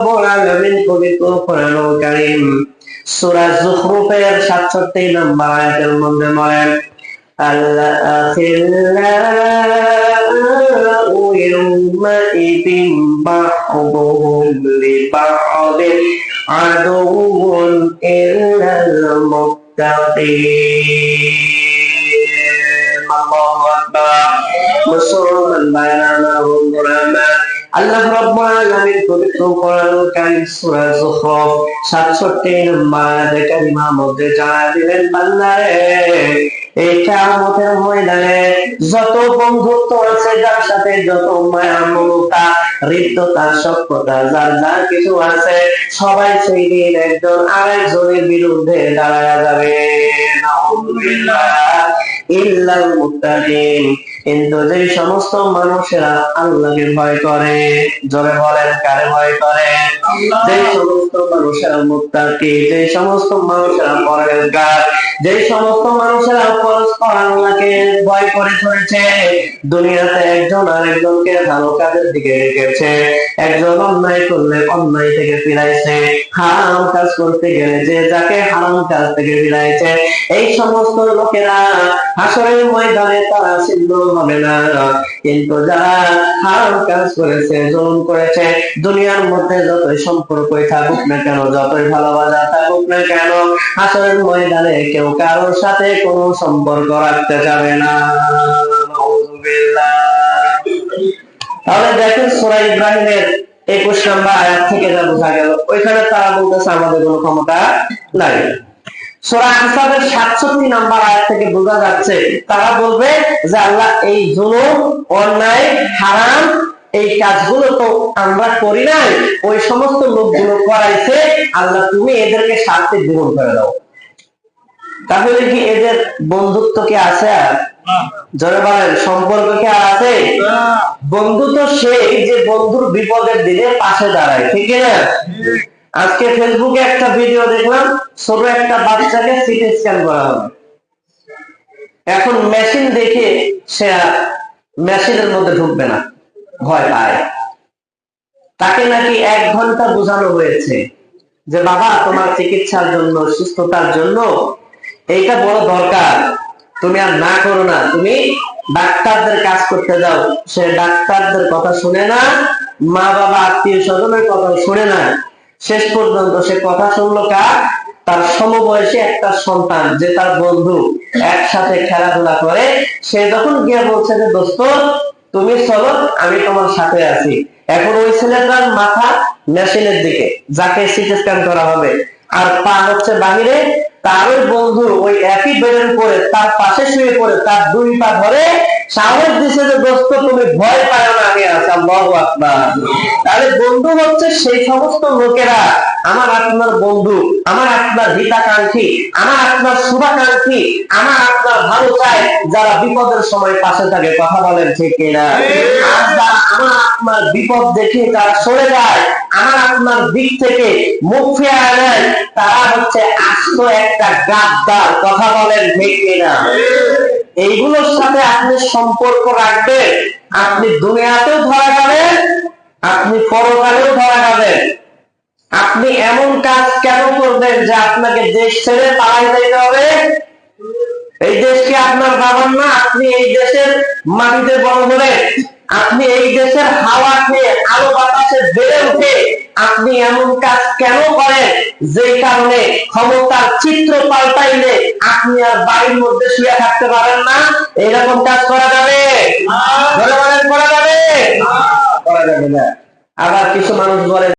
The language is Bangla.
পবিত্র কোরআনুল কারীম সূরা যুখরুফের 67 নম্বর আয়াতের মধ্যে বলেন আল-আখিল্লাউ ইয়াওমাইযিন বা'দুহুম লিবা'দিন আদুউন ইল্লাল মুত্তাকিন। আল্লাহু আকবার। মুসলমান ভাইরা বন্ধুরা, আল্লাহ রাব্বুল আলামিন পবিত্র কোরআনুল কারীম সূরা যুখরুফ 67 নম্বর আয়াতে কারিমার মধ্যে জানায় দিলেন, বান্দারে এই কিয়ামতের ময়দানে যত বন্ধুত্ব আছে, যার সাথে যত মায়া মমতা হৃদ্যতা সখ্যতা যার যার কিছু আছে, সবাই সেই দিন একজন আরেকজনের বিরুদ্ধে দাঁড়ায়া যাবে। নাউযুবিল্লাহ। ইল্লাল মুত্তাকিন, কিন্তু যে সমস্ত মানুষেরা আল্লাহকে ভয় করে, জোরে বলেন কারে ভয় করে? যে সমস্ত মানুষেরা মুত্তাকি, যে সমস্ত মানুষেরা পরহেজগার, যে সমস্ত মানুষেরা পরস্পর আল্লাহকে ভয় করে চলেছে, দুনিয়াতে একজন আরেকজনকে ভালো কাজের দিকে রেখেছে, একজন অন্যায় করলে অন্যায় থেকে ফিরাইছে, হারাম কাজ করতে গেলে যে যাকে হারাম কাজ থেকে ফিরাইছে, এই সমস্ত লোকেরা হাসরের ময়দানে তারা সিদ্ধ হবে না। কিন্তু যারা হারাম কাজ করেছে, জুলুম করেছে, দুনিয়ার মধ্যে যতই সম্পর্কই থাকুক না কেন, যতই ভালোবাসা থাকুক না কেন, হাসরের ময়দানে কেউ কারোর সাথে কোনো সম্পর্ক রাখতে যাবে না। নাউযুবিল্লাহ। তাহলে দেখেন সূরা ইব্রাহিমের 21 নম্বর আয়াত থেকে যা বোঝা গেল, ওইখানে তারা বলতেছে আমাদের কোনো ক্ষমতা নাই। সূরা আহজাবের 67 নম্বর আয়াত থেকে বোঝা যাচ্ছে তারা বলবে যে আল্লাহ এই জুলুম, অন্যায়, হারাম এই কাজগুলো তো আমরা করি নাই, ওই সমস্ত লোকগুলো করাইছে, আল্লাহ তুমি এদেরকে শাস্তি দ্বিগুণ করে দাও। তাহলে কি এদের বন্ধুত্ব কি আছে? আর জোরে বলেন সম্পর্ক কি আর আছে? বন্ধু তো সেই যে বন্ধুর বিপদের দিনে পাশে দাঁড়ায়, ঠিক না? আজকে ফেসবুকে একটা ভিডিও দেখলাম, ছোট একটা বাচ্চাকে সিটি স্ক্যান করা হবে। এখন মেশিন দেখে সে মেশিনের মধ্যে ঢুকবে না, ভয় পায়। তাকে নাকি 1 ঘন্টা বোঝানো হয়েছে যে বাবা তোমার চিকিৎসার জন্য, সুস্থতার জন্য এইটা বড় দরকার, তুমি আর না করো না, তুমি ডাক্তারদের কাজ করতে যাও। সে ডাক্তারদের কথা শুনে না, মা বাবা আত্মীয় স্বজনের কথা শুনে না, শেষ পর্যন্ত সে কথা শুনলো কার? তার সমবয়সী একটা সন্তান, যে তার বন্ধু, একসাথে খেলাধুলা করে। সে যখন গিয়ে বলছে যে দোস্ত তুমি চলো, আমি তোমার সাথে আছি, এখন ওই ছেলেটার মাথা মেশিনের দিকে, যাকে সিটি স্ক্যান করা হবে, আর পা হচ্ছে বাহিরে, তার ওই বন্ধু ওই একই বেডের উপরে তার পাশে শুয়ে পড়ে তার 2 পা ধরে সাহস দিছে যে দোস্ত তুমি ভয় পাও না, আমি আছি। আল্লাহু আকবার। তাহলে বন্ধু হচ্ছে সেই সমস্ত লোকেরা, আমার আপনার বন্ধু, আমার আপনার হিতাকাঙ্ক্ষী, আমার আপনার শুভাকাঙ্ক্ষী, আমার আপনার ভালো চায়, যারা বিপদের সময় পাশে থাকে। কথা বলেন ঠিক কিনা? আর যারা আমার আপনার বিপদ দেখে তারা সরে যায়, আমার আপনার দিক থেকে মুখ ফিরিয়ে নেয়, তারা হচ্ছে আস্ত একটা গাদ্দার। কথা বলেন ঠিক কিনা? এইগুলোর সাথে আপনি সম্পর্ক রাখবেন, আপনি দুনিয়াতেও ধরা যাবেন, আপনি পরকালেও ধরা যাবেন। আপনি এমন কাজ কেন করবেন যে আপনাকে দেশ ছেড়ে পালাই যেতে হবে? এই দেশ কি আপনার বাবার না? আপনি এই দেশের মাটিতে বড় হলে, আপনি এই দেশের হাওয়া খেয়ে, আলো বাতাসে বেড়ে উঠে আপনি এমন কাজ কেন করেন যে কারণে ক্ষমতার চিত্র পাল্টাইলে আপনি আর বাড়ির মধ্যে শুয়ে থাকতে পারেন না? এরকম কাজ করা যাবে? করা যাবে? করা যাবে না। আবার কিছু মানুষ বলে